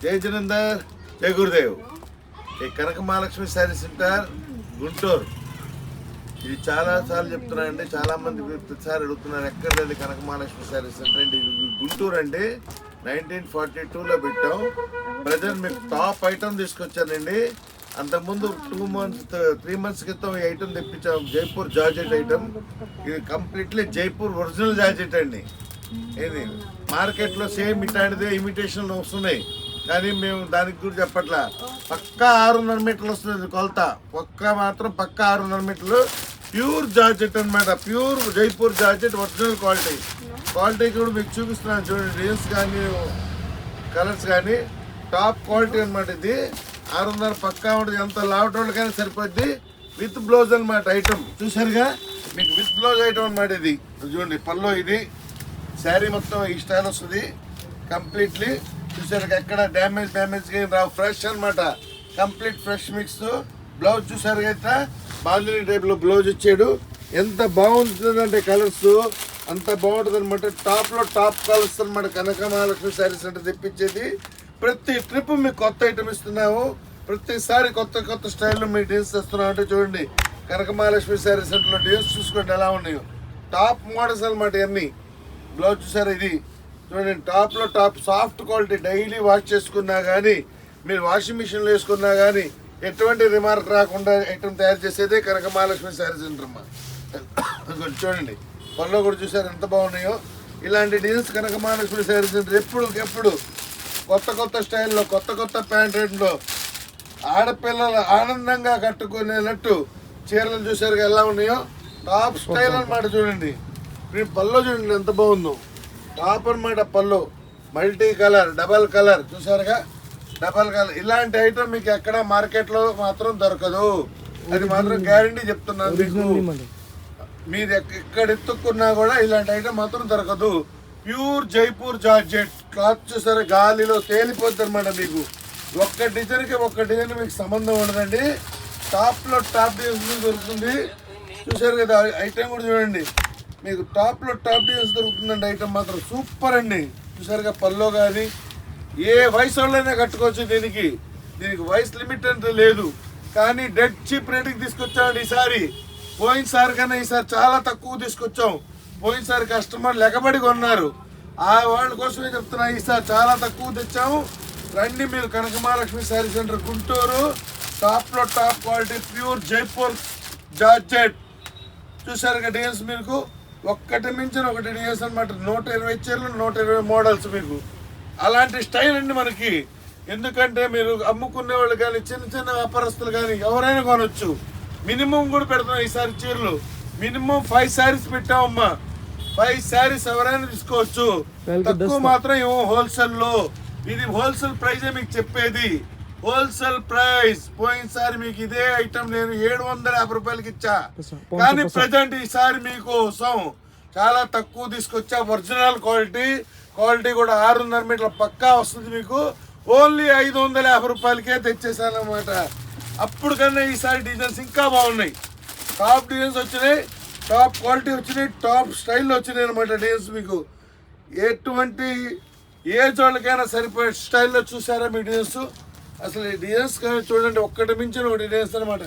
జై జనందర్, జై గురుదేవ్. ఈ కనక మహాలక్ష్మి శారీ సెంటర్ గుంటూరు. ఇది చాలా సార్లు చెప్తున్నానండి, చాలా మంది ప్రతిసారి అడుగుతున్నారు ఎక్కడండి కనక మహాలక్ష్మి శారీ సెంటర్ అండి. ఇది గుంటూరు అండి. 1942లో పెట్టాం. ప్రజెంట్ మీకు టాప్ ఐటమ్ తీసుకొచ్చానండి. అంతకుముందు 3 months క్రితం ఈ ఐటమ్ తెప్పించాం, జైపూర్ జార్జెట్ ఐటమ్. ఇది కంప్లీట్లీ జైపూర్ ఒరిజినల్ జార్జెట్ అండి. ఇది మార్కెట్లో సేమ్ ఇట్లాంటిదే ఇమిటేషన్ వస్తున్నాయి, కానీ మేము దానికి కూడా చెప్పట్లా. పక్కా 600 మీటర్లు వస్తుంది కొలత. మాత్రం పక్కా 600 మీటర్లు. ప్యూర్ జార్జెట్ అనమాట, pure Jaipur georgette original quality కూడా మీకు చూపిస్తున్నాను చూడండి. డిజైన్స్ కానీ కలర్స్ కానీ టాప్ క్వాలిటీ అనమాట. ఇది 600 పక్కా ఉంటుంది. ఎంత లావటోళ్ళకైనా సరిపోద్ది. విత్ బ్లౌజ్ అనమాట ఐటమ్. చూసారుగా మీకు విత్ బ్లౌజ్ ఐటమ్ అనమాట. ఇది చూడండి, పల్లో ఇది శారీ మొత్తం ఈ స్టైల్ వస్తుంది కంప్లీట్లీ. చూసారు ఎక్కడ డ్యామేజ్ రావు, ఫ్రెష్ అనమాట. Complete fresh mix. బ్లౌజ్ చూసారు కదా, బాందిని టైప్లో బ్లౌజ్ ఇచ్చాడు. ఎంత బాగుంటుందంటే కలర్స్ అంత బాగుంటుంది అనమాట. టాప్లో టాప్ కలర్స్ అనమాట. కనక మహాలక్ష్మి శారీ సెంటర్ తెప్పించేది. ప్రతి ట్రిప్ మీకు కొత్త ఐటమ్ ఇస్తున్నాము. ప్రతిసారి కొత్త స్టైల్లో మీకు డిజైన్స్ తెస్తున్నాం. అంటే చూడండి కనక మహాలక్ష్మి శారీ సెంటర్లో డిజైన్స్ చూసుకోండి ఎలా ఉన్నాయో. టాప్ మోడల్స్ అనమాట ఇవన్నీ. బ్లౌజ్ చూసారు ఇది చూడండి, టాప్లో top soft quality. Daily wash చేసుకున్నా కానీ, మీరు వాషింగ్ మిషన్లో వేసుకున్నా కానీ ఎటువంటి రిమార్క్ రాకుండా ఐటమ్ తయారు చేసేదే కనక మహాలక్ష్మి శారీ సెంటర్ అమ్మా. చూడండి పళ్ళు కూడా చూసారు ఎంత బాగున్నాయో. ఇలాంటి designs Kanaka Mahalakshmi saree centre ఎప్పుడు కొత్త స్టైల్లో కొత్త ప్యాంట్లో ఆడపిల్లలు ఆనందంగా కట్టుకునేటట్టు చీరలు చూసారు ఎలా ఉన్నాయో. టాప్ స్టైల్ అనమాట. చూడండి పళ్ళు చూడండి ఎంత బాగుందో. టాప్ అనమాట పళ్ళు. మల్టీ కలర్, డబల్ కలర్ చూసారుగా, డబల్ కలర్. ఇలాంటి ఐటమ్ మీకు ఎక్కడ మార్కెట్లో మాత్రం దొరకదు, అది మాత్రం గ్యారంటీ చెప్తున్నాను మీకు. మీరు ఎక్కడ ఎత్తుక్కున్నా కూడా ఇలాంటి ఐటమ్ మాత్రం దొరకదు. ప్యూర్ జైపూర్ జార్జెట్ క్లాత్ చూసారా, గాలిలో తేలిపోద్ది అనమాట. మీకు ఒక్క డిజైన్ మీకు సంబంధం ఉండదండి. టాప్లో టాప్ డిజైన్స్ దొరుకుతుంది. చూసారు కదా ఐటమ్ కూడా చూడండి, మీకు టాప్లో టాప్ డిజైన్స్ దొరుకుతుందండి. ఐటమ్ మాత్రం సూపర్ అండి. చూసారుగా పల్లో కానీ ఏ వయసు వాళ్ళైనా కట్టుకోవచ్చు. దీనికి వయసు లిమిట్ అంటూ లేదు. కానీ డెడ్ చీప్ రేట్కి తీసుకొచ్చామండి ఈసారి. పోయినసారి కన్నా ఈసారి చాలా తక్కువ తీసుకొచ్చాం. పోయినసారి కస్టమర్లు ఎగబడి కొన్నారు, ఆ వాళ్ళ కోసమే చెప్తున్నా. ఈసారి చాలా తక్కువ తెచ్చాము. రండి మీరు కనక మహాలక్ష్మి శారీ సెంటర్ గుంటూరు. టాప్లో top quality pure Jaipur georgette. చూసారుగా డిజైన్స్ మీకు ఒక్కటి మించిన ఒకటి డిజైన్స్ అనమాట. 120 చీరలు, 120 మోడల్స్ మీకు. అలాంటి స్టైల్ అండి మనకి. ఎందుకంటే మీరు అమ్ముకునే వాళ్ళు కానీ, చిన్న వ్యాపారస్తులు కానీ ఎవరైనా కొనొచ్చు. మినిమం కూడా పెడుతున్నాం ఈసారి చీరలు. మినిమం 5 శారీస్ పెట్టామమ్మా. 5 శారీస్ ఎవరైనా తీసుకోవచ్చు. తక్కువ మాత్రం ఏమో హోల్సేల్లో. ఇది హోల్సేల్ ప్రైజే మీకు చెప్పేది, హోల్సేల్ ప్రైస్. పోయినసారి మీకు ఇదే ఐటమ్ నేను 750 రూపాయలకి ఇచ్చా, కానీ ప్రజెంట్ ఈసారి మీకోసం చాలా తక్కువ తీసుకొచ్చా. ఒరిజినల్ క్వాలిటీ కూడా 600 మీటర్ల పక్కా వస్తుంది మీకు. ఓన్లీ 550 రూపాయలకే తెచ్చేసాను అనమాట. అప్పుడు కన్నా ఈసారి డిజైన్స్ ఇంకా బాగున్నాయి. టాప్ డిజైన్స్ వచ్చినాయి, టాప్ క్వాలిటీ వచ్చినాయి, టాప్ స్టైల్లో వచ్చినాయి అనమాట డిజైన్స్. మీకు ఎటువంటి ఏజ్ వాళ్ళకైనా సరిపోయే స్టైల్లో చూసారా మీ డిజైన్స్. అసలు ఈ డిజైన్స్ కానీ చూడండి, ఒక్కటి మించిన ఒకటి డిజైన్స్ అనమాట.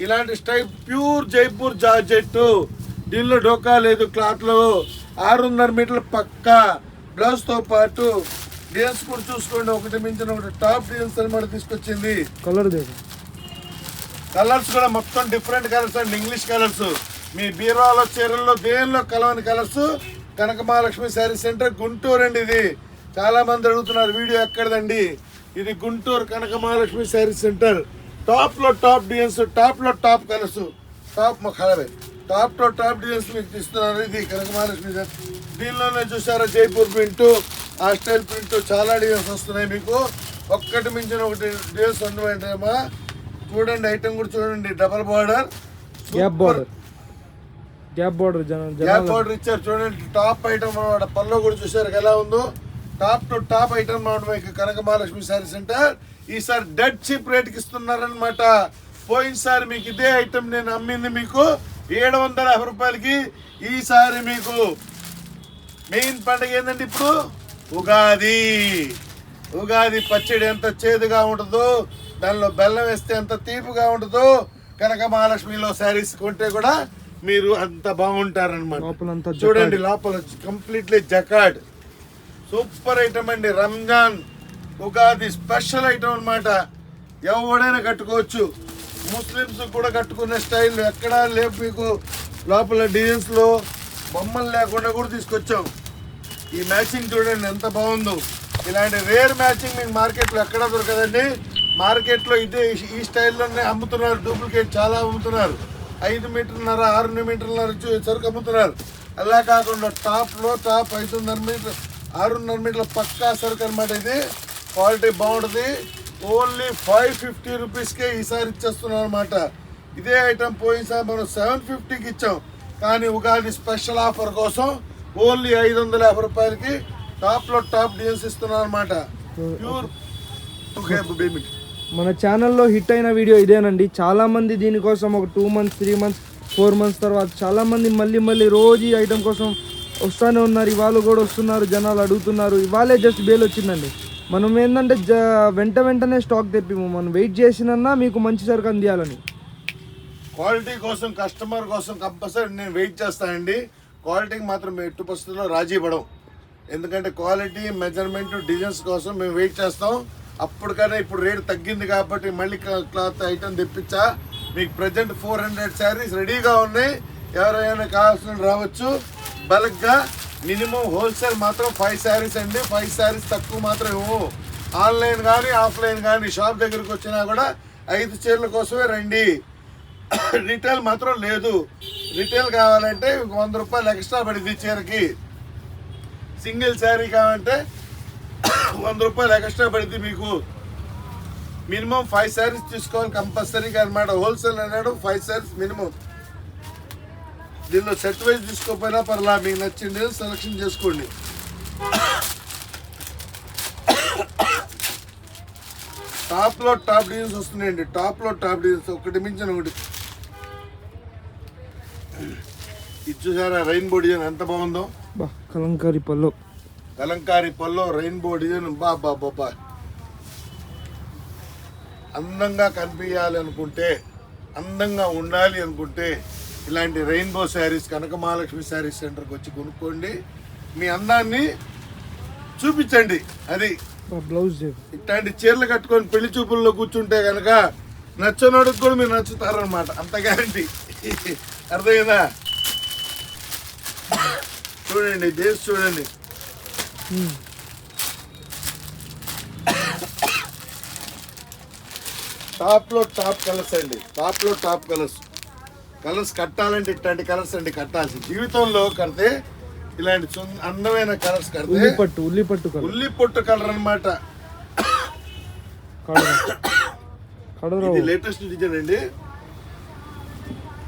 ఇలాంటి స్టైల్ ప్యూర్ జైపూర్ జార్జెట్. దీనిలో డోకా లేదు క్లాత్లో. 600 మీటర్ల పక్కా. బ్లౌజ్తో పాటు డిజైన్స్ కూడా చూసుకోండి, ఒకటి మించిన ఒకటి టాప్ డిజైన్స్ అనమాట తీసుకొచ్చింది. కలర్స్ కూడా మొత్తం డిఫరెంట్ కలర్స్ అండి, ఇంగ్లీష్ కలర్స్. మీ బీరువాలో చీరల్లో దేనిలో కలవని కలర్స్. కనక మహాలక్ష్మి శారీ సెంటర్ గుంటూరు అండి. ఇది చాలా మంది అడుగుతున్నారు వీడియో ఎక్కడదండి. ఇది గుంటూరు కనక మహాలక్ష్మి శారీ సెంటర్. టాప్లో టాప్ డిజైన్స్, టాప్లో టాప్ కలర్స్, టాప్లో టాప్ డిజైన్స్ మీకు ఇస్తున్నారు. ఇది కనక మహాలక్ష్మి. దీనిలోనే చూసారా జైపూర్ ప్రింట్, ఆ స్టైల్ ప్రింట్, చాలా డిజైన్స్ వస్తున్నాయి మీకు. ఒక్కటి మించిన ఒకటి డిజైన్స్ ఉండమంటేమా. చూడండి ఐటమ్ కూడా చూడండి, డబల్ బార్డర్, గ్యాప్ బార్డర్ ఇచ్చారు. చూడండి టాప్ ఐటమ్ అనమాట. పల్లో కూడా చూసారు ఎలా ఉందో. టాప్ టు టాప్ ఐటమ్ అనమాట మీకు కనక మహాలక్ష్మి శారీ సెంటర్. ఈసారి డెడ్ చీప్ రేట్కి ఇస్తున్నారనమాట. పోయినసారి మీకు ఇదే ఐటమ్ నేను అమ్మింది మీకు 750 రూపాయలకి. ఈసారి మీకు మెయిన్ పండుగ ఏంటంటే ఇప్పుడు ఉగాది. ఉగాది పచ్చడి ఎంత చేదుగా ఉంటుందో, దానిలో బెల్లం వేస్తే ఎంత తీపిగా ఉంటుందో, కనక మహాలక్ష్మిలో శారీస్ కొంటే కూడా మీరు అంత బాగుంటారనమాట. చూడండి లోపల కంప్లీట్లీ జకాడ్, సూపర్ ఐటమ్ అండి. రంజాన్ ఉగాది స్పెషల్ ఐటమ్ అనమాట. ఎవడైనా కట్టుకోవచ్చు, ముస్లిమ్స్ కూడా కట్టుకునే స్టైల్ ఎక్కడా లేవు. మీకు లోపల డిజైన్స్లో బొమ్మలు లేకుండా కూడా తీసుకొచ్చాం. ఈ మ్యాచింగ్ చూడండి ఎంత బాగుందో. ఇలాంటి రేర్ మ్యాచింగ్ మీకు మార్కెట్లో ఎక్కడా దొరకదండి. మార్కెట్లో ఇదే ఈ స్టైల్లోనే అమ్ముతున్నారు, డూప్లికేట్ చాలా అమ్ముతున్నారు. 5 మీటర్న్నర 6 మీటర్న్నర సరుకు అమ్ముతున్నారు. అలా కాకుండా టాప్లో టాప్ 5.5 మీటర్ 6.5 మీటర్ల పక్కా సరుకు అనమాట. ఇది క్వాలిటీ బాగుంటుంది. ఓన్లీ 550 రూపీస్కే ఈసారి ఇచ్చేస్తున్నాం అనమాట. ఇదే ఐటమ్ పోయినసారి మనం 750కి ఇచ్చాం, కానీ ఉగాది స్పెషల్ ఆఫర్ కోసం ఓన్లీ 550 రూపాయలకి టాప్లో టాప్ డిజైన్స్ ఇస్తున్నాం అనమాట. ప్యూర్ మన ఛానల్లో హిట్ అయిన వీడియో ఇదేనండి. చాలామంది దీనికోసం ఒక 2 మంత్స్ 3 మంత్స్ 4 మంత్స్ తర్వాత చాలామంది మళ్ళీ రోజు ఈ ఐటమ్ కోసం వస్తూనే ఉన్నారు. ఇవాళ కూడా వస్తున్నారు, జనాలు అడుగుతున్నారు. ఇవాళే జస్ట్ బేల్ వచ్చిందండి. మనం ఏంటంటే వెంటనే స్టాక్ తెప్పిము, మనం వెయిట్ చేసినన్నా మీకు మంచి సరుకు అందియాలని. క్వాలిటీ కోసం, కస్టమర్ కోసం కంపల్సరీ నేను వెయిట్ చేస్తానండి. క్వాలిటీకి మాత్రం మేము ఎట్టు పరిస్థితుల్లో రాజీ పడం. ఎందుకంటే క్వాలిటీ, మెజర్మెంట్, డిజైన్స్ కోసం మేము వెయిట్ చేస్తాం. అప్పటికన్నా ఇప్పుడు రేట్ తగ్గింది కాబట్టి మళ్ళీ క్లాత్ ఐటమ్ తెప్పించా. మీకు ప్రజెంట్ 400 శారీస్ రెడీగా ఉన్నాయి. ఎవరైనా కావాల్సిన రావచ్చు. బల్క్గా మినిమం హోల్సేల్ మాత్రం 5 శారీస్ అండి. 5 శారీస్ తక్కువ మాత్రం ఇవ్వు. ఆన్లైన్ కానీ ఆఫ్లైన్ కానీ షాప్ దగ్గరికి వచ్చినా కూడా 5 చీరల కోసమే రండి. రిటైల్ మాత్రం లేదు. రిటైల్ కావాలంటే 100 రూపాయలు ఎక్స్ట్రా పడింది చీరకి. సింగిల్ శారీ కావాలంటే 100 రూపాయలు ఎక్స్ట్రా పడింది. మీకు మినిమం 5 శారీస్ తీసుకోవాలి కంపల్సరీగా అనమాట. హోల్సేల్ అన్నాడు 5 శారీస్ మినిమం. దీనిలో సెట్ వైజ్ తీసుకోకపోయినా పర్లా, మీకు నచ్చింది సెలెక్షన్ చేసుకోండి. టాప్లో టాప్ డిజైన్స్ వస్తున్నాయండి. టాప్లో టాప్ డిజైన్స్ ఒకటి మించిన ఒకటి. ఇది చూసారా రెయిన్బో డిజైన్ ఎంత బాగుందో. కలంకారీ పల్లో రెయిన్బో డిజైన్ బాబా. అందంగా కనిపించాలి అనుకుంటే, అందంగా ఉండాలి అనుకుంటే ఇలాంటి రెయిన్బో శారీస్ కనక మహాలక్ష్మి శారీస్ సెంటర్కి వచ్చి కొనుక్కోండి. మీ అందాన్ని చూపించండి. అది బ్లౌజ్ ఇట్లాంటి చీరలు కట్టుకొని పెళ్లి చూపుల్లో కూర్చుంటే కనుక నచ్చనోడికి కూడా మీరు నచ్చుతారనమాట. అంత గ్యారంటీ. అర్థమైందా? చూడండి దేశ్ చూడండి. టాప్లో టాప్ కలర్స్ అండి. టాప్లో టాప్ కలర్స్ కట్టాలంటే ఇట్లాంటి కలర్స్ అండి కట్టాల్సి. జీవితంలో కడితే ఇలాంటి అందమైన కలర్స్ కడితే ఉల్లిపొట్టు కలర్ అనమాట. ఇది లేటెస్ట్ డిజైన్ అండి.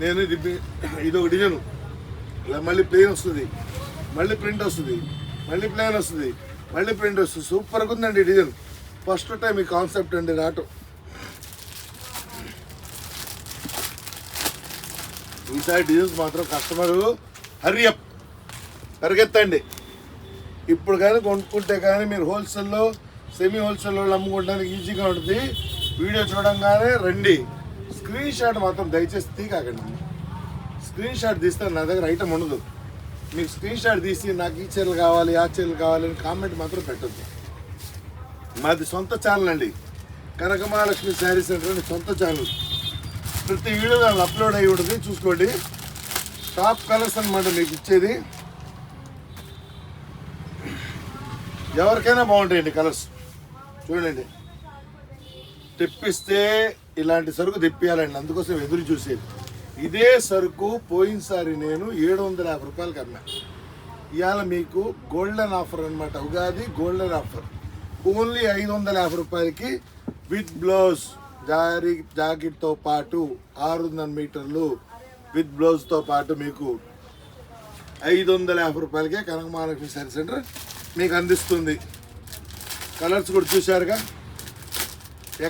నేను ఇది ఒక డిజైన్. ఇలా మళ్ళీ ప్లెయిన్ వస్తుంది, మళ్ళీ ప్రింట్ వస్తుంది, మళ్ళీ ప్లెయిన్ వస్తుంది, మళ్ళీ ప్రింట్ వస్తుంది. సూపర్గా ఉందండి డిజైన్. ఫస్ట్ టైం ఈ కాన్సెప్ట్ అండి రావటం. ఈసారి డిజైన్స్ మాత్రం కస్టమరు హరియప్ పరిగెత్తండి. ఇప్పుడు కానీ కొనుక్కుంటే కానీ మీరు హోల్సేల్లో సెమీ హోల్సేల్లో అమ్ముకోవడానికి ఈజీగా ఉంటుంది. వీడియో చూడంగానే రండి. స్క్రీన్ షాట్ మాత్రం దయచేసి తీకాకండి. స్క్రీన్ షాట్ తీస్తే నా దగ్గర ఐటమ్ ఉండదు. మీకు స్క్రీన్ షాట్ తీసి నాకు ఈ చీరలు కావాలి, ఆ చీరలు కావాలి అని కామెంట్ మాత్రం పెట్టద్దు. మాది సొంత ఛానల్ అండి, కనక మహాలక్ష్మి శారీ సెంటర్ అని సొంత ఛానల్. ప్రతి వీడియో దాన్ని అప్లోడ్ అయ్యి ఉంటుంది, చూసుకోండి. టాప్ కలర్స్ అనమాట మీకు ఇచ్చేది. ఎవరికైనా బాగుంటాయండి కలర్స్. చూడండి, తెప్పిస్తే ఇలాంటి సరుకు తెప్పియాలండి, అందుకోసం ఎదురు చూసేది. ఇదే సరుకు పోయినసారి నేను 750 రూపాయలకి అమ్మా. ఇవాళ మీకు గోల్డెన్ ఆఫర్ అనమాట. Ugadi golden offer. ఓన్లీ 550 రూపాయలకి విత్ బ్లౌజ్ జాకెట్తో పాటు 600 మీటర్లు విత్ బ్లౌజ్తో పాటు మీకు 550 రూపాయలకే కనక మహాలక్ష్మి శారీ సెంటర్ మీకు అందిస్తుంది. కలర్స్ కూడా చూశారుగా.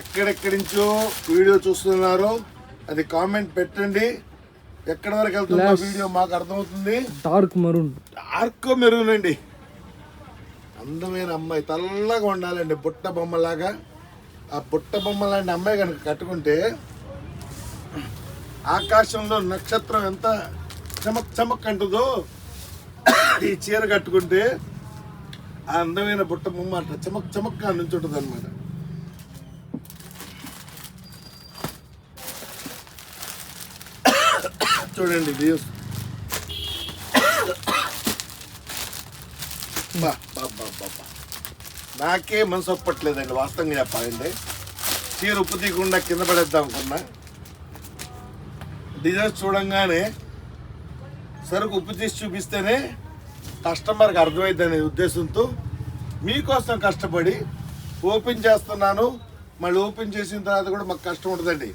ఎక్కడెక్కడి నుంచో వీడియో చూస్తున్నారో అది కామెంట్ పెట్టండి. ఎక్కడి వరకు వెళ్తుందో వీడియో మాకు అర్థమవుతుంది. డార్క్ మెరూన్ అండి. అందమైన అమ్మాయి తెల్లగా ఉండాలండి, బుట్ట బొమ్మలాగా. ఆ బుట్ట బొమ్మ లాంటి అమ్మాయి కనుక కట్టుకుంటే ఆకాశంలో నక్షత్రం ఎంత చమక్ చమక్ అంటుందో ఈ చీర కట్టుకుంటే ఆ అందమైన బుట్ట బొమ్మ అట్లా చమక్ చమక్గా నుంచుంటుంది అనమాట. చూడండి వ్యూస్. నాకే మనసు ఒప్పట్లేదండి వాస్తవంగా చెప్పాలండి. చీర ఉప్పు తీయకుండా కింద పడేద్దాం అనుకున్నా. డిజైన్స్ చూడంగానే సరుకు ఉప్పు తీసి చూపిస్తేనే కస్టమర్కి అర్థమైంది అనే ఉద్దేశంతో మీకోసం కష్టపడి ఓపెన్ చేస్తున్నాను. మళ్ళీ ఓపెన్ చేసిన తర్వాత కూడా మాకు కష్టం ఉంటుందండి.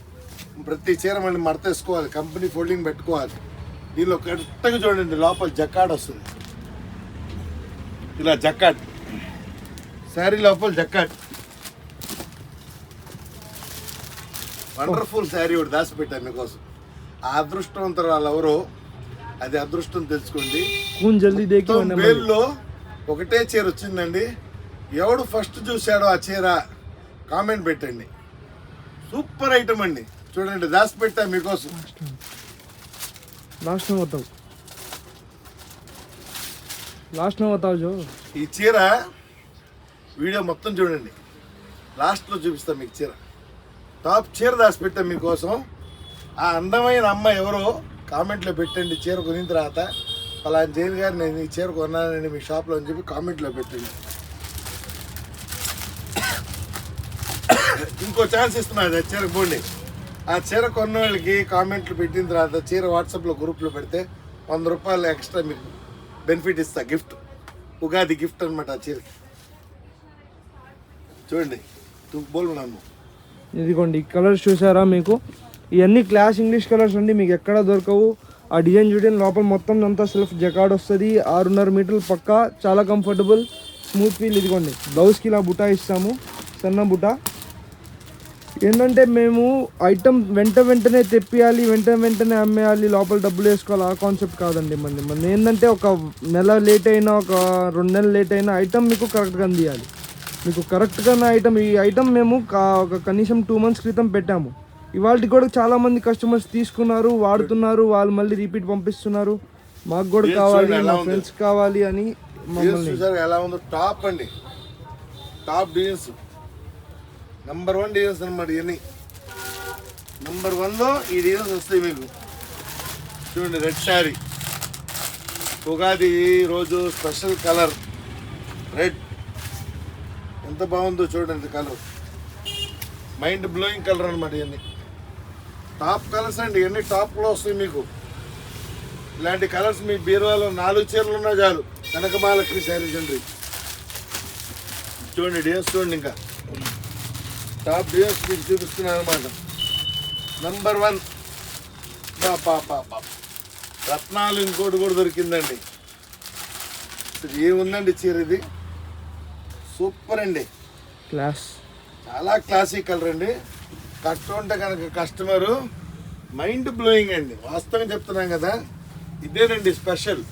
ప్రతి చీర మళ్ళీ మడతేసుకోవాలి, కంపెనీ ఫోల్డింగ్ పెట్టుకోవాలి. దీనిలో కరెక్ట్గా చూడండి, లోపల జకాడ్ వస్తుంది. ఇలా జకాడ్ శారీ లోపల జకాడ్. వండర్ఫుల్ శారీ ఒకటి దాచిపెట్టాను మీకోసం. ఆ అదృష్టవంతులు వాళ్ళు ఎవరో అది అదృష్టం తెలుసుకోండి. వేల్లో ఒకటే చీర వచ్చిందండి. ఎవడు ఫస్ట్ చూశాడో ఆ చీర కామెంట్ పెట్టండి. సూపర్ ఐటమ్ అండి. చూడండి దాచి పెట్టా మీకోసం. ఈ చీర వీడియో మొత్తం చూడండి, లాస్ట్లో చూపిస్తాను మీకు చీర. టాప్ చీర దాచి పెట్టా మీకోసం. ఆ అందమైన అమ్మాయి ఎవరో కామెంట్లో పెట్టండి. చీర కొనిన తర్వాత పలానా జైలు గారు నేను ఈ చీర కొన్నానండి మీ షాప్లో అని చెప్పి కామెంట్లో పెట్టండి. ఇంకో ఛాన్స్ ఇస్తున్నది ఆ చీర పోండి. ఆ చీర కొన్న వాళ్ళకి కామెంట్లు పెట్టిన తర్వాత చీర వాట్సాప్లో గ్రూప్లో పెడితే 100 రూపాయలు ఎక్స్ట్రా మీకు బెనిఫిట్ ఇస్తా. గిఫ్ట్, ఉగాది గిఫ్ట్ అనమాట ఆ చీరకి. చూడండి బోల్న్నాను. ఇదిగోండి ఈ కలర్స్ చూసారా మీకు? ఇవన్నీ క్లాస్ ఇంగ్లీష్ కలర్స్ అండి, మీకు ఎక్కడ దొరకవు. ఆ డిజైన్ చూడండి, లోపల మొత్తం అంతా సెల్ఫ్ జకాడ్ వస్తుంది. 6.5 మీటర్లు పక్కా, చాలా కంఫర్టబుల్, స్మూత్ ఫీల్. ఇదిగోండి బ్లౌజ్కి ఇలా బుటా ఇస్తాము, సన్న బుటా. ఏంటంటే మేము ఐటమ్ వెంటనే తెప్పియాలి, వెంటనే అమ్మేయాలి, లోపల డబ్బులు వేసుకోవాలి, ఆ కాన్సెప్ట్ కాదండి. మన ఏంటంటే ఒక నెల లేట్ అయినా, ఒక 2 నెలలు లేట్ అయినా ఐటమ్ మీకు కరెక్ట్గా అందియాలి. మీకు కరెక్ట్గా ఐటమ్, ఈ ఐటమ్ మేము ఒక కనీసం 2 మంత్స్ క్రితం పెట్టాము. ఇవాళ కూడా చాలామంది కస్టమర్స్ తీసుకున్నారు, వాడుతున్నారు, వాళ్ళు మళ్ళీ రిపీట్ పంపిస్తున్నారు. మాకు కూడా కావాలి, మా ఫ్రెండ్స్ కావాలి అని మమ్మల్ని. ఎలా ఉందో టాప్ అండి, టాప్ డిజైన్స్, నెంబర్ 1 డిజైన్స్ అనమాట. ఇవన్నీ నెంబర్ 1లో ఈ డిజైన్స్ వస్తాయి మీకు. చూడండి రెడ్ శారీ, ఉగాది రోజు స్పెషల్ కలర్ రెడ్. ఎంత బాగుందో చూడండి కలర్, మైండ్ బ్లోయింగ్ కలర్ అనమాట. ఇవన్నీ టాప్ కలర్స్ అండి, ఇవన్నీ టాప్లో వస్తాయి మీకు. ఇలాంటి కలర్స్ మీ బీరువాలో 4 చీరలు ఉన్నా చాలు. కనకమహాలక్ష్మి శారీస్ అండి. చూడండి డిజైన్స్ చూడండి, ఇంకా టాప్ డిజైన్స్ మీకు చూపిస్తున్నాను అనమాట. నెంబర్ 1 రత్నాలు. ఇంకోటి కూడా దొరికిందండి. ఏముందండి చీర ఇది, సూపర్ అండి, క్లాస్, చాలా క్లాసిక్ కలర్ అండి. కట్టుకుంటే కనుక కస్టమరు మైండ్ బ్లోయింగ్ అండి. వాస్తవంగా చెప్తున్నాం కదా, ఇదేనండి special.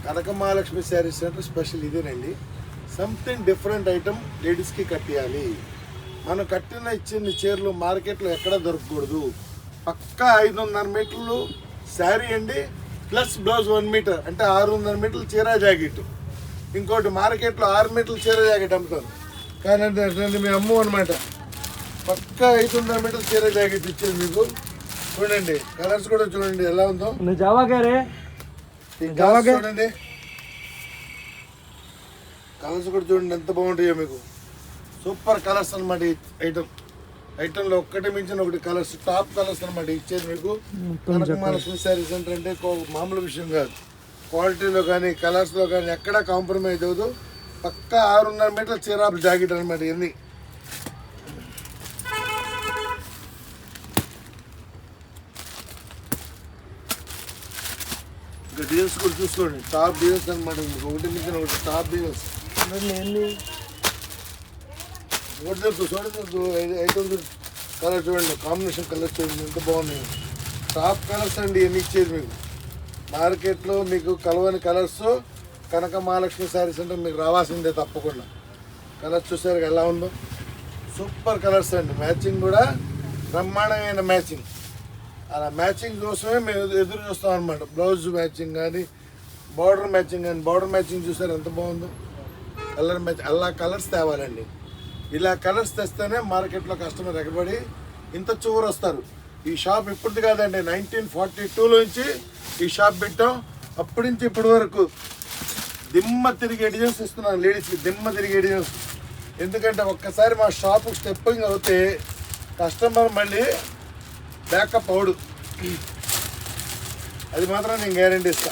Kanakamahalakshmi saris centre special ఇదేనండి. సంథింగ్ డిఫరెంట్ ఐటమ్ లేడీస్కి కట్టియాలి. మనం ఇచ్చిన చీరలు మార్కెట్లో ఎక్కడ దొరకకూడదు. పక్కా 5.5 మీటర్లు శారీ అండి, ప్లస్ బ్లౌజ్ 1 మీటర్, అంటే 6.5 మీటర్లు చీర జాకెట్. ఇంకోటి మార్కెట్లో 6 మీటర్లు చీర జాకెట్ అమ్ముతారు, కానీ అంటే మేము అమ్ము అనమాట. పక్కా 5.5 మీటర్లు చీర జాకెట్ ఇచ్చేది మీకు. చూడండి కలర్స్ కూడా చూడండి ఎలా ఉందో. చూడండి కలర్స్ కూడా చూడండి ఎంత బాగుంటాయో మీకు. సూపర్ కలర్స్ అనమాట. ఐటమ్లో ఒక్కటి మించిన ఒకటి కలర్స్, టాప్ కలర్స్ అనమాట ఇచ్చేది మీకు. కనకమహాలక్ష్మి శారీ సెంటర్ అంటే మామూలు విషయం కాదు. క్వాలిటీలో కానీ కలర్స్లో కానీ ఎక్కడా కాంప్రమైజ్ అవ్వదు. పక్కా 6.5 మీటర్ల చీరాపు జాకెట్ అనమాట. ఇవన్నీ ఇంకా డిజైన్స్ కూడా చూసుకోండి, టాప్ డిజైన్స్ అనమాట. ఒకటి మించిన ఒకటి టాప్ డిజైన్స్. ఒకటి తెలుసు ఐటమ్ కలర్ చూడండి, కాంబినేషన్ కలర్స్ చూడండి ఎంత బాగున్నాయి. టాప్ కలర్స్ అండి ఇవన్నీ ఇచ్చేది మీకు. మార్కెట్లో మీకు కలవని కలర్స్ కనక మహాలక్ష్మి శారీ సెంటర్ మీకు రావాల్సిందే తప్పకుండా. కలర్స్ చూసారు ఎలా ఉందో, సూపర్ కలర్స్ అండి. మ్యాచింగ్ కూడా బ్రహ్మాండమైన మ్యాచింగ్. అలా మ్యాచింగ్ కోసమే మేము ఎదురు చూస్తాం అనమాట. బ్లౌజ్ మ్యాచింగ్ కానీ, బార్డర్ మ్యాచింగ్ కానీ. బార్డర్ మ్యాచింగ్ చూసారు ఎంత బాగుందో, కలర్ మ్యాచ్. అలా కలర్స్ తేవాలండి. ఇలా కలర్స్ తెస్తేనే మార్కెట్లో కస్టమర్ ఎగబడి ఇంత చూరు వస్తారు. ఈ షాప్ ఇప్పటిది కాదండి, 1942లోంచి ఈ షాప్ పెట్టాం. అప్పటి నుంచి ఇప్పటి వరకు దిమ్మ తిరిగే డిజైన్స్ ఇస్తున్నాను లేడీస్కి, దిమ్మ తిరిగే డిజైన్స్. ఎందుకంటే ఒక్కసారి మా షాప్ స్టెప్పింగ్ అవుతే కస్టమర్ మళ్ళీ బ్యాకప్ అవడు. అది మాత్రం నేను గ్యారంటీ ఇస్తా.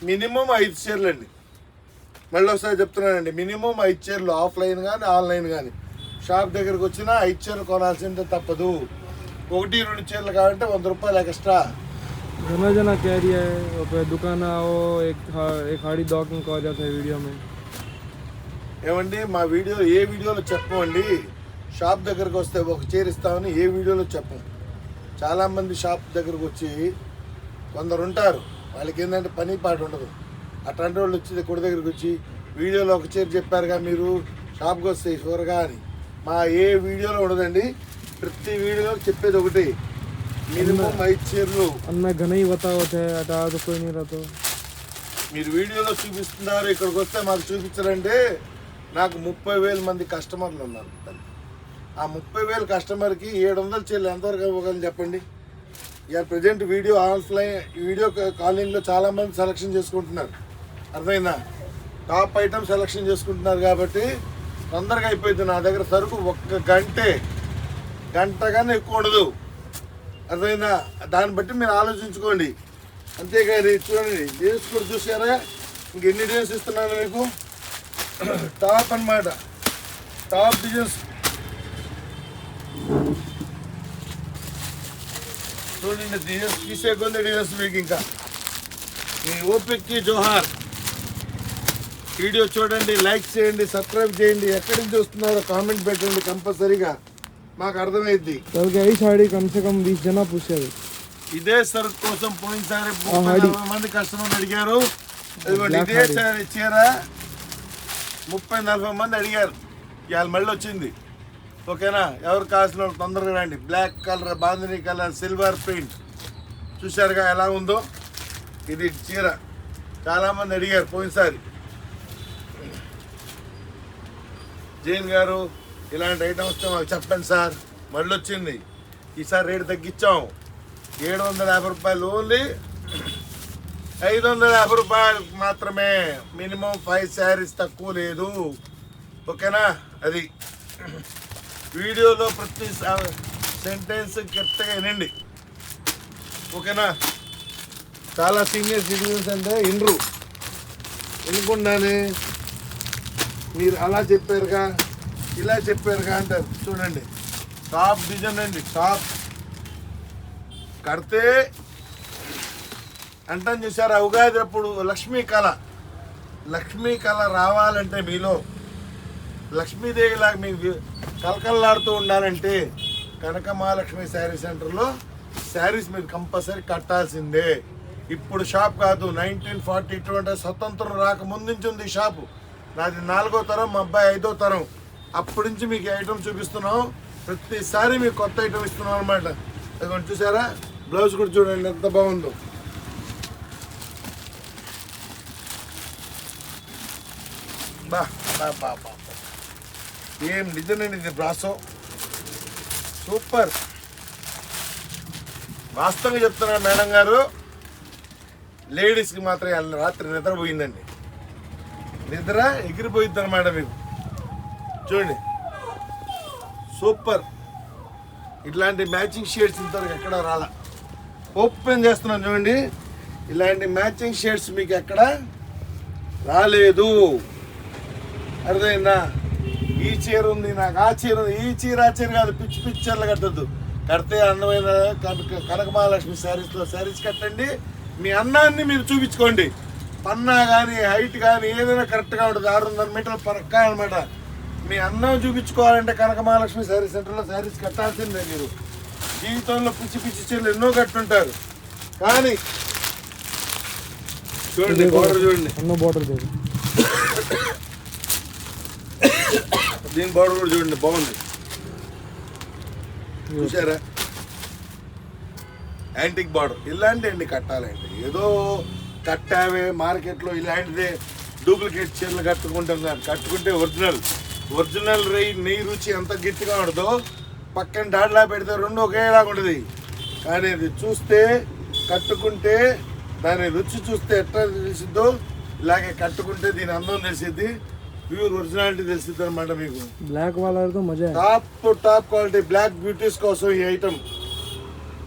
మినిమం 5 చీరలు అండి. మళ్ళీ ఒకసారి చెప్తున్నానండి, మినిమం 5 చీరలు, ఆఫ్లైన్ కానీ ఆన్లైన్ కానీ. షాప్ దగ్గరకు వచ్చినా 5 చీరలు కొనాల్సిందే తప్పదు. 1-2 చీరలు కావాలంటే 100 రూపాయలు ఎక్స్ట్రా. जना कह रही है और दुकान आओ एक हाड़ी डॉकिंग कहा जाता है वीडियो में. ఏమండి మా వీడియో ఏ వీడియోలో చెప్పమండి. షాప్ దగ్గరకు వస్తే ఒక చీర ఇస్తామని ఏ వీడియోలో చెప్పం. చాలామంది షాప్ దగ్గరకు వచ్చి కొందరు ఉంటారు, వాళ్ళకి ఏంటంటే పని పాటు ఉండదు. అట్లాంటి వాళ్ళు వచ్చి కొడి దగ్గరికి వచ్చి వీడియోలో ఒక చీర చెప్పారుగా మీరు షాప్కి వస్తే షూర్గా అని. మా ఏ వీడియోలో ఉండదండి. ప్రతి వీడియోలో చెప్పేది ఒకటి, మినిమం 5 చీరలు. అన్న ఘనై బతావతే అటా तो कोई नहीं रहता. మీరు వీడియోలో చూపిస్తున్నారు, ఇక్కడికి వస్తే మాకు చూపించారంటే నాకు 30,000 మంది కస్టమర్లు ఉన్నారు. ఆ 30,000 కస్టమర్కి 700 చీరలు ఎంతవరకు ఇవ్వగలని చెప్పండి. ఇక ప్రజెంట్ వీడియో ఆఫ్లైన్ వీడియో కాలింగ్లో చాలామంది సెలెక్షన్ చేసుకుంటున్నారు. అర్థమైందా? టాప్ ఐటమ్ సెలెక్షన్ చేసుకుంటున్నారు కాబట్టి తొందరగా అయిపోయింది. నా దగ్గర సరుకు 1 గంట కన్నా ఎక్కువ ఉండదు. అర్థమైందా? దాన్ని బట్టి మీరు ఆలోచించుకోండి. అంతేగాని చూడండి, డేస్ కూడా చూసారా, ఇంకెన్ని డేస్ ఇస్తున్నాను మీకు. టాప్ అన్నమాట, టాప్ డిజైన్స్. చూడండి, డిజైన్స్ తీసే కొన్ని డిజైన్స్ మీకు. ఇంకా మీ ఓపికకి జోహార్. వీడియో చూడండి, లైక్ చేయండి, సబ్స్క్రైబ్ చేయండి. ఎక్కడి నుంచి వస్తున్నారో కామెంట్ పెట్టండి, కంపల్సరీగా మాకు అర్థమైద్ది. ఈ సాడీ కమ్సే కమ్ 20 జనా పూసారు. ఇదే సరుకు కోసం పోయినసారి 30-40 మంది కస్టమర్లు అడిగారు. ఇదే చీర 30-40 మంది అడిగారు. ఇవాళ మళ్ళీ వచ్చింది. ఓకేనా? ఎవరు కావాల్సిన వాళ్ళు తొందరగా రండి. Black colour, bandhani colour, silver print చూశారుగా ఎలా ఉందో. ఇది చీర చాలామంది అడిగారు పోయినసారి. జైన్ గారు ఇలాంటి ఐటమ్ వస్తే మాకు చెప్పండి సార్. మళ్ళీ వచ్చింది. ఈసారి రేటు తగ్గించాం. 750 రూపాయలు ఓన్లీ 550 రూపాయలు మాత్రమే. మినిమం 5 శారీస్ తక్కువ లేదు. ఓకేనా? అది వీడియోలో ప్రతి సెంటెన్స్ కరెక్ట్గా వినండి. ఓకేనా? చాలా సీనియర్ సిటిజన్స్ అంటే వినరు. వినకుండానే మీరు అలా చెప్పారుగా, ఇలా చెప్పారుగా అంటారు. చూడండి, టాప్ డిజైన్ అండి. టాప్ కడితే అంటాను చూసారా, ఉగాది అప్పుడు లక్ష్మీ కళ రావాలంటే, మీలో లక్ష్మీదేవిలాగా మీకు కలకల్లాడుతూ ఉండాలంటే కనక మహాలక్ష్మి శారీ సెంటర్లో శారీస్ మీరు కంపల్సరీ కట్టాల్సిందే. ఇప్పుడు షాప్ కాదు, 1942 అంటే స్వతంత్రం రాకముందు నుంచి ఉంది షాపు. నాది 4వ తరం, మా అబ్బాయి 5వ తరం. అప్పటి నుంచి మీకు ఐటమ్ చూపిస్తున్నాం. ప్రతిసారి మీకు కొత్త ఐటమ్ ఇస్తున్నాం అనమాట. అది చూసారా, బ్లౌజ్ కూడా చూడండి ఎంత బాగుందో. బా బా బా బా ఏం నిజండి, ఇది బ్రాసో సూపర్. వాస్తవంగా చెప్తున్నా మేడం గారు, లేడీస్కి మాత్రం రాత్రి నిద్రపోయిందండి. నిద్ర ఎగిరిపోయిద్ది అనమాట మీకు. చూడండి సూపర్. ఇట్లాంటి మ్యాచింగ్ షేడ్స్ ఇంతవరకు ఎక్కడ రాలా. ఓపెన్ చేస్తున్నాను చూడండి, ఇలాంటి మ్యాచింగ్ షేడ్స్ మీకు ఎక్కడ రాలేదు. అర్థమైందా? ఈ చీర ఉంది నాకు, ఆ చీర ఉంది, ఈ చీర ఆ చీర కాదు. పిచ్చి పిచ్చి చీరలు కట్టద్దు. కడితే అందమైన కనక మహాలక్ష్మి శారీస్లో శారీస్ కట్టండి. మీ అన్నాన్ని మీరు చూపించుకోండి. పన్నా కానీ హైట్ కానీ ఏదైనా కరెక్ట్గా ఉంటుంది. 600 మీటర్ల పరక్కా అనమాట. మీ అన్నం చూపించుకోవాలంటే కనక మహాలక్ష్మి శారీ సెంటర్లో శారీస్ కట్టాల్సిందే. మీరు జీవితంలో పిచ్చి పిచ్చి చీరలు ఎన్నో కట్టుంటారు, కానీ చూడండి బార్డర్ చూడండి, అన్న బార్డర్ లేదు, దీని బార్డర్ కూడా చూడండి బాగుంది. చూసారా యాంటిక్ బార్డర్. ఇలాంటి కట్టాలండి, ఏదో కట్టావే మార్కెట్లో ఇలాంటిదే డూప్లికేట్ చీరలు కట్టుకుంటున్నారు. కట్టుకుంటే ఒరిజినల్ నెయ్యి రుచి ఎంత గట్టిగా ఉండదో పక్కన డాడ్లా పెడితే రెండు ఒకేలాగా ఉంటుంది. కానీ ఇది చూస్తే కట్టుకుంటే దాని రుచి చూస్తే ఎట్లా తెలిసిద్దో ఇలాగే కట్టుకుంటే దీని అందం తెలిసిద్ది, ప్యూర్ ఒరిజినాలిటీ తెలిసిద్ది అనమాట. మీకు బ్లాక్ వాళ్ళతో మజా. టాప్ క్వాలిటీ బ్లాక్ బ్యూటీస్ కోసం ఈ ఐటమ్.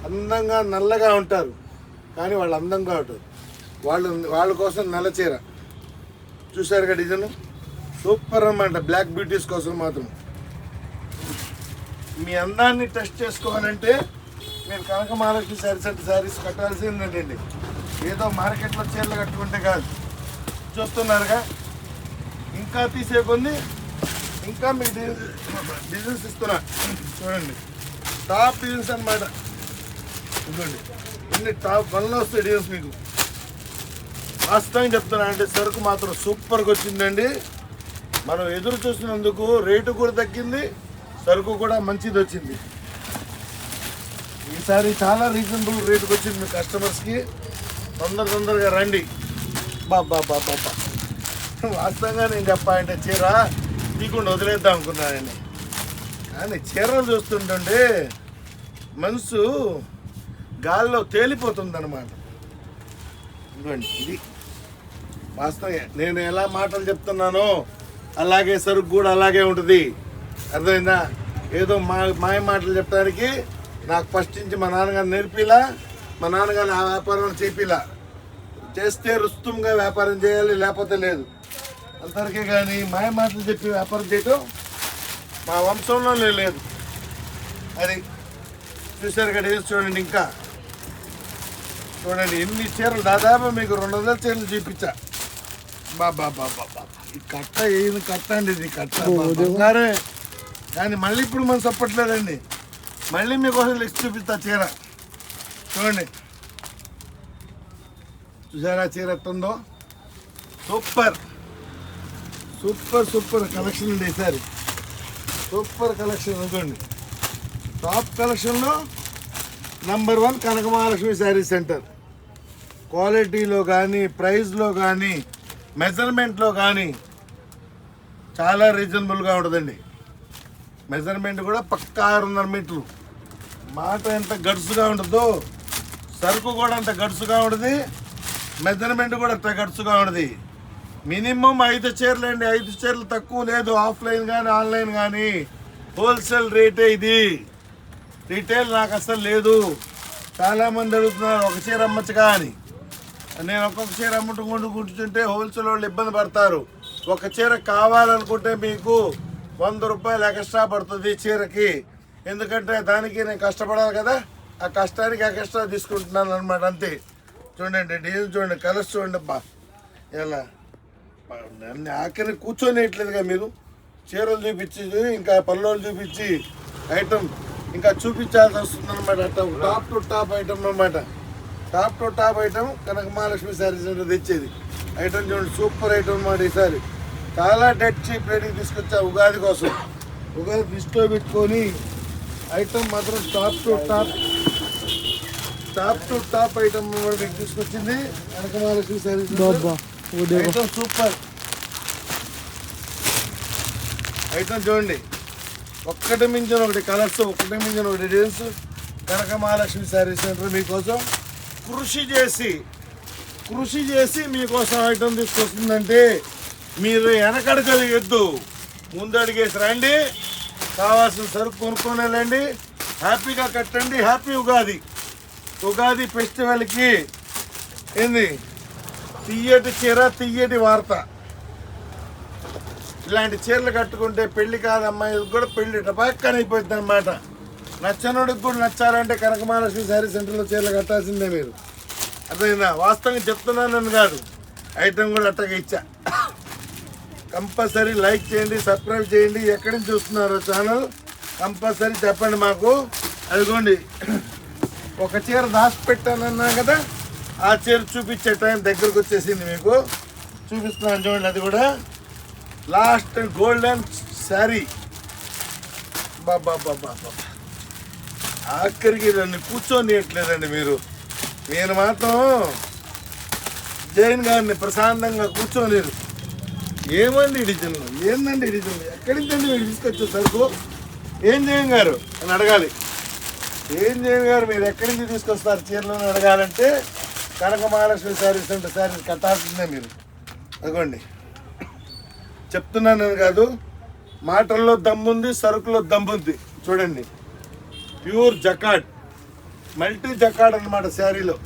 అందంగా నల్లగా ఉంటారు కానీ వాళ్ళు అందంగా ఉంటారు, వాళ్ళ కోసం నల్ల చీర. చూసారు కదా డిజైన్ సూపర్ అన్నమాట. బ్లాక్ బ్యూటీస్ కోసం మాత్రం. మీ అందాన్ని టెస్ట్ చేసుకోవాలంటే మీరు కనక మహాలక్ష్మి శారీస్ కట్టాల్సిందేంటండి. ఏదో మార్కెట్లో చీరలు కట్టుకుంటే కాదు. చూస్తున్నారుగా ఇంకా తీసే కొన్ని ఇంకా మీకు డిజైన్స్ ఇస్తున్నా చూడండి. టాప్ డిజైన్స్ అన్నమాట. ఇదిగోండి ఇన్ని టాప్ 1లో వస్తాయి డిజైన్స్ మీకు. వాస్తవంగా చెప్తున్నా అంటే సరుకు మాత్రం సూపర్గా వచ్చిందండి. మనం ఎదురు చూసినందుకు రేటు కూడా తగ్గింది, సరుకు కూడా మంచిది వచ్చింది. ఈసారి చాలా రీజనబుల్ రేటుకి వచ్చింది మీ కస్టమర్స్కి. తొందరగా రండి. బాబా వాస్తవంగా నేను చెప్పాలంటే చీర తీకుండా వదిలేద్దాం అనుకున్నానండి, కానీ చీరలు చూస్తుంటే మనసు గాల్లో తేలిపోతుంది అన్నమాట. ఇదిగోండి ఇది వాస్తవంగా నేను ఎలా మాటలు చెప్తున్నానో అలాగే సరుకు కూడా అలాగే ఉంటుంది. అర్థమైందా? ఏదో మాయ మాటలు చెప్పడానికి నాకు ఫస్ట్ నుంచి మా నాన్నగారు నేర్పిలా, మా నాన్నగారు ఆ వ్యాపారం చేపిలా. చేస్తే రుస్తుంగా వ్యాపారం చేయాలి, లేకపోతే లేదు అంతవరకే. కానీ మాయ మాటలు చెప్పి వ్యాపారం చేయటం మా వంశంలో లేదు. అది చూసారు కదా. చూడండి ఇంకా చూడండి ఎన్ని చీరలు, దాదాపు మీకు 200 చీరలు చూపించా. బాబా ఈ కట్ట ఏది కట్ట అండి, ఇది కట్ట బంగారే. కానీ మళ్ళీ ఇప్పుడు మనం చెప్పట్లేదండి, మళ్ళీ మీకోసం లిస్ట్ చూపిస్తా చీర. చూడండి చూసారా చీర ఎట్టుందో. సూపర్ కలెక్షన్ అండి ఈసారి. Super collection. చూడండి టాప్ కలెక్షన్లో నంబర్ 1 కనక మహాలక్ష్మి శారీ సెంటర్. క్వాలిటీలో కానీ, ప్రైస్లో కానీ, మెజర్మెంట్లో కానీ చాలా రీజనబుల్గా ఉంటుందండి. మెజర్మెంట్ కూడా పక్కా 600 మీటర్లు. మాట ఎంత గడుసుగా ఉంటుందో సరుకు కూడా అంత గడుసుగా ఉంటుంది, మెజర్మెంట్ కూడా అంత గడుసుగా ఉంటుంది. మినిమం 5 చీరలు అండి, 5 చీరలు తక్కువ లేదు. ఆఫ్లైన్ కానీ ఆన్లైన్ కానీ హోల్సేల్ రేటే ఇది. రీటైల్ నాకు అసలు లేదు. చాలామంది అడుగుతున్నారు ఒక చీర అమ్మచ్చుగా అని. నేను ఒక్కొక్క చీర అమ్ముకుంటూ కూర్చుంటే హోల్సేల్ వాళ్ళు ఇబ్బంది పడతారు. ఒక చీర కావాలనుకుంటే మీకు 100 రూపాయలు ఎక్స్ట్రా పడుతుంది చీరకి. ఎందుకంటే దానికి నేను కష్టపడాలి కదా, ఆ కష్టానికి ఎక్స్ట్రా తీసుకుంటున్నాను అనమాట. అంతే. చూడండి డిజైన్ చూడండి, కలర్స్ చూడండి. అబ్బా ఎలా నన్ను ఆఖరి కూర్చొనియట్లేదుగా మీరు. చీరలు చూపించి ఇంకా పల్లోలు చూపించి ఐటమ్ ఇంకా చూపించాల్సి వస్తుంది అనమాట. అట్లా టాప్ టు టాప్ ఐటమ్ అనమాట. Top to top item Kanaka Mahalakshmi sarees centre తెచ్చేది. ఐటమ్ చూడండి సూపర్ ఐటమ్ అనమాట. ఈసారి చాలా డెడ్ చీప్ రేటింగ్ తీసుకొచ్చా ఉగాది కోసం. ఉగాది దృష్టిలో పెట్టుకొని ఐటమ్ మాత్రం టాప్ టు టాప్ ఐటమ్ మీకు తీసుకొచ్చింది Kanaka Mahalakshmi sarees item. Super item చూడండి, ఒక్కటి మించిన ఒకటి కలర్స్, ఒకటి మించిన ఒకటి designs. Kanaka Mahalakshmi sarees centre మీకోసం కృషి చేసి మీకోసం ఐటమ్ తీసుకొస్తుందంటే మీరు వెనకడగలు ఎద్దు, ముందడిగేసి రండి. కావాల్సిన సరుకు కొనుక్కొని వెళ్ళండి, హ్యాపీగా కట్టండి. హ్యాపీ ఉగాది ఫెస్టివల్కి ఏంది తీయటి చీర, తీయటి వార్త. ఇలాంటి చీరలు కట్టుకుంటే పెళ్లి కాదు అమ్మాయికి కూడా పెళ్లి టపాక్కని అయిపోతుంది అనమాట. నచ్చనోడికి కూడా నచ్చాలంటే కనక మహాలక్ష్మి శారీ సెంటర్లో చీరలు కట్టాల్సిందే మీరు. అర్థమైందా? వాస్తవంగా చెప్తున్నానని కాదు, ఐటమ్ కూడా అట్టగా ఇచ్చా. కంపల్సరీ లైక్ చేయండి, సబ్స్క్రైబ్ చేయండి. ఎక్కడి నుంచి చూస్తున్నారో ఛానల్ కంపల్సరీ చెప్పండి మాకు. అదిగోండి ఒక చీర దాచిపెట్టానన్నా కదా, ఆ చీర చూపించే టైం దగ్గరకు వచ్చేసింది, మీకు చూపిస్తున్నాను చూడండి. అది కూడా లాస్ట్ గోల్డెన్ శారీ. బాబా ఆఖరికి నన్ను కూర్చోనియట్లేదండి మీరు. నేను మాత్రం జైన్ గారిని ప్రశాంతంగా కూర్చోలేరు. ఏమండి డిజైన్, ఏందండి డిజైన్, ఎక్కడి నుంచండి మీరు తీసుకొచ్చే సరుకు? ఏం జైన్ గారు అని అడగాలి. ఏం జైన్ గారు మీరు ఎక్కడి నుంచి తీసుకొస్తారు చీరలు అని అడగాలంటే కనక మహాలక్ష్మి శారీస్ అంటే శారీస్ కట్టాల్సిందే మీరు. అదిగోండి చెప్తున్నాను కాదు, మాటల్లో దమ్ముంది, సరుకులో దమ్ముంది. చూడండి, ప్యూర్ జకాడ్, మల్టీ జకాడ్ అన్నమాట శారీలో.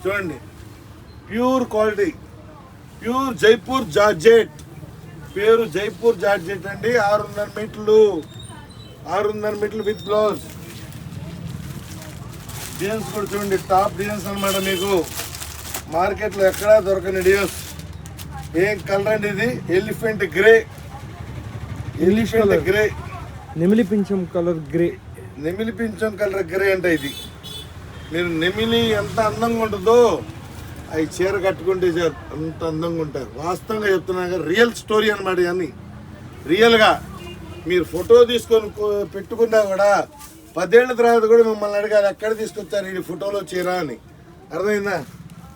చూడండి, pure quality, pure Jaipur georgette. పేరు జైపూర్ జార్జెట్ అండి. 600 మీటర్లు, 600 మీటర్లు విత్ బ్లౌజ్. డిజైన్స్ కూడా చూడండి, టాప్ డిజైన్స్ అనమాట. మీకు మార్కెట్లో ఎక్కడా దొరకని డిజైన్స్. ఏం కలర్ అండి ఇది? ఎలిఫెంట్ గ్రే, ఎలిఫెంట్ గ్రే, నెమిలి పింఛం కలర్ గ్రే. నెమిలి పింఛం కలర్ గ్రే అంటే ఇది. మీరు నెమిలి ఎంత అందంగా ఉంటుందో అవి చీర కట్టుకుంటే అంత అందంగా ఉంటారు. వాస్తవంగా చెప్తున్నాను, రియల్ స్టోరీ అనమాట. ఇవన్నీ రియల్గా మీరు ఫోటో తీసుకొని పెట్టుకున్నా కూడా 10 ఏళ్ళ తర్వాత కూడా మిమ్మల్ని అడగాలి ఎక్కడ తీసుకొచ్చారు ఈ ఫోటోలో చీర అని. అర్థమైందా?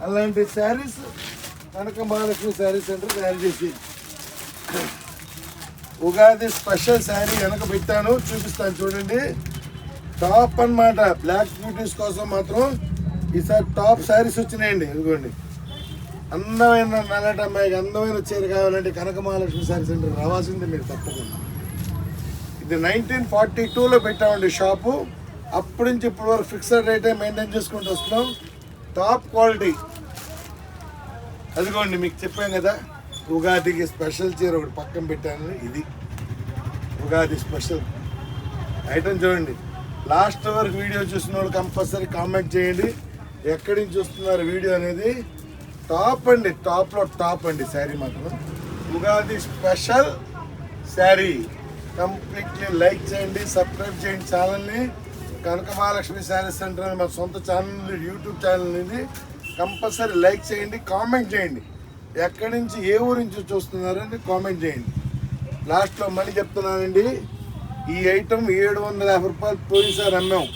అలాంటి శారీస్ కనక మహాలక్ష్మి శారీస్ సెంటర్ తయారు చేసి ఉగాది స్పెషల్ శారీ వెనక పెట్టాను, చూపిస్తాను చూడండి. టాప్ అన్నమాట. బ్లాక్ బ్యూటీస్ కోసం మాత్రం ఈసారి టాప్ శారీస్ వచ్చినాయండి. ఇదిగోండి, అందమైన నల్లటి అమ్మాయికి అందమైన చీర కావాలంటే కనక మహాలక్ష్మి శారీ సెంటర్ రావాల్సిందే మీరు తప్పకుండా. ఇది 1942లో పెట్టామండి షాపు. అప్పటి నుంచి ఇప్పటి వరకు ఫిక్స్డ్ రేటే మెయింటైన్ చేసుకుంటూ వస్తున్నాం. Top quality. అదిగోండి, మీకు చెప్పాం కదా ఉగాదికి స్పెషల్ చీర ఒకటి పక్కన పెట్టాను. ఇది ఉగాది స్పెషల్ ఐటమ్. చూడండి, లాస్ట్ వరకు వీడియో చూసిన వాళ్ళు కంపల్సరీ కామెంట్ చేయండి ఎక్కడి నుంచి చూస్తున్నారు వీడియో అనేది. టాప్ అండి, టాప్లో టాప్ అండి శారీ మాత్రం. Ugadi special sari. Completely like చేయండి, సబ్స్క్రైబ్ చేయండి ఛానల్ని. కనక మహాలక్ష్మి శారీ సెంటర్ అని మా సొంత ఛానల్, యూట్యూబ్ ఛానల్ ఇది. కంపల్సరీ లైక్ చేయండి, కామెంట్ చేయండి. ఎక్కడి నుంచి ఏ ఊరి నుంచి చూస్తున్నారని కామెంట్ చేయండి. లాస్ట్లో మళ్ళీ చెప్తున్నానండి, ఈ ఐటమ్ 750 రూపాయలు పోయినసారి అమ్మాం.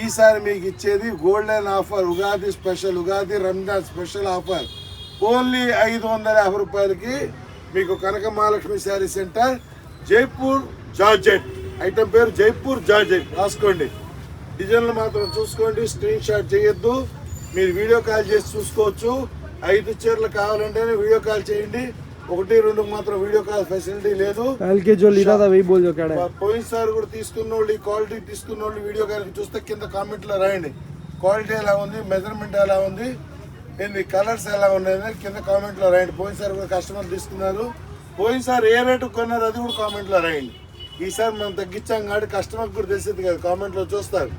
ఈసారి మీకు ఇచ్చేది golden offer, Ugadi special, Ugadi Ramzan special offer. Only 550 రూపాయలకి మీకు Kanaka Mahalakshmi saree centre Jaipur georgette. Item పేరు జైపూర్ జార్జెట్. రాసుకోండి, డిజైన్లు మాత్రం చూసుకోండి, స్క్రీన్ షాట్ చేయొద్దు. మీరు వీడియో కాల్ చేసి చూసుకోవచ్చు. 5 చీరలు కావాలంటేనే వీడియో కాల్ చేయండి. 1-2 మాత్రం వీడియో కాల్ ఫెసిలిటీ లేదు. పోయినసారి కూడా తీసుకున్న వాళ్ళు, ఈ క్వాలిటీ తీసుకున్న వాళ్ళు వీడియో కాల్ చూస్తే కింద కామెంట్లో రాయండి. క్వాలిటీ ఎలా ఉంది, మెజర్మెంట్ ఎలా ఉంది, ఏంది కలర్స్ ఎలా ఉన్నాయి కింద కామెంట్లో రాయండి. పోయినసారి కూడా కస్టమర్ తీసుకున్నారు, పోయినసారి ఏ రేటు కొన్నారు అది కూడా కామెంట్లో రాయండి. ఈసారి మనం తగ్గించాం కాబట్టి కస్టమర్కి కూడా తెలిసింది కదా, కామెంట్లో చూస్తారు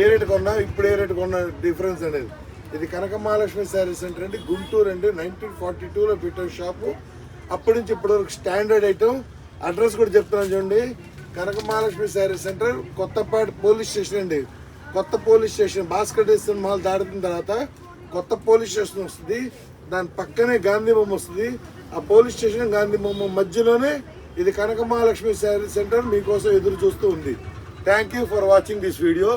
ఏ రేటు కొన్నా ఇప్పుడు ఏ రేటు కొన్నా డిఫరెన్స్ అనేది. ఇది కనక మహాలక్ష్మి శారీ సెంటర్ అండి, గుంటూరు అండి. 1942లో పెట్టిన షాపు. అప్పటి నుంచి ఇప్పటివరకు స్టాండర్డ్ ఐటమ్. అడ్రస్ కూడా చెప్తున్నాను చూడండి, Kanaka Mahalakshmi saree centre, Kothapet police station అండి. కొత్త పోలీస్ స్టేషన్, భాస్కర్ మాల్ దాటిన తర్వాత కొత్త పోలీస్ స్టేషన్ వస్తుంది. దాని పక్కనే గాంధీ బొమ్మ వస్తుంది. ఆ పోలీస్ స్టేషన్ గాంధీ బొమ్మ మధ్యలోనే ఇది కనక మహాలక్ష్మి శారీ సెంటర్ మీకోసం ఎదురు చూస్తూ ఉంది. Thank you for watching this video.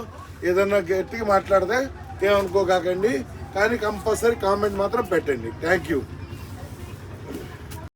ఏదన్నా గట్టిగా మాట్లాడితే ఏమనుకోకండి, కానీ కంపల్సరీ కామెంట్ మాత్రం పెట్టండి. Thank you.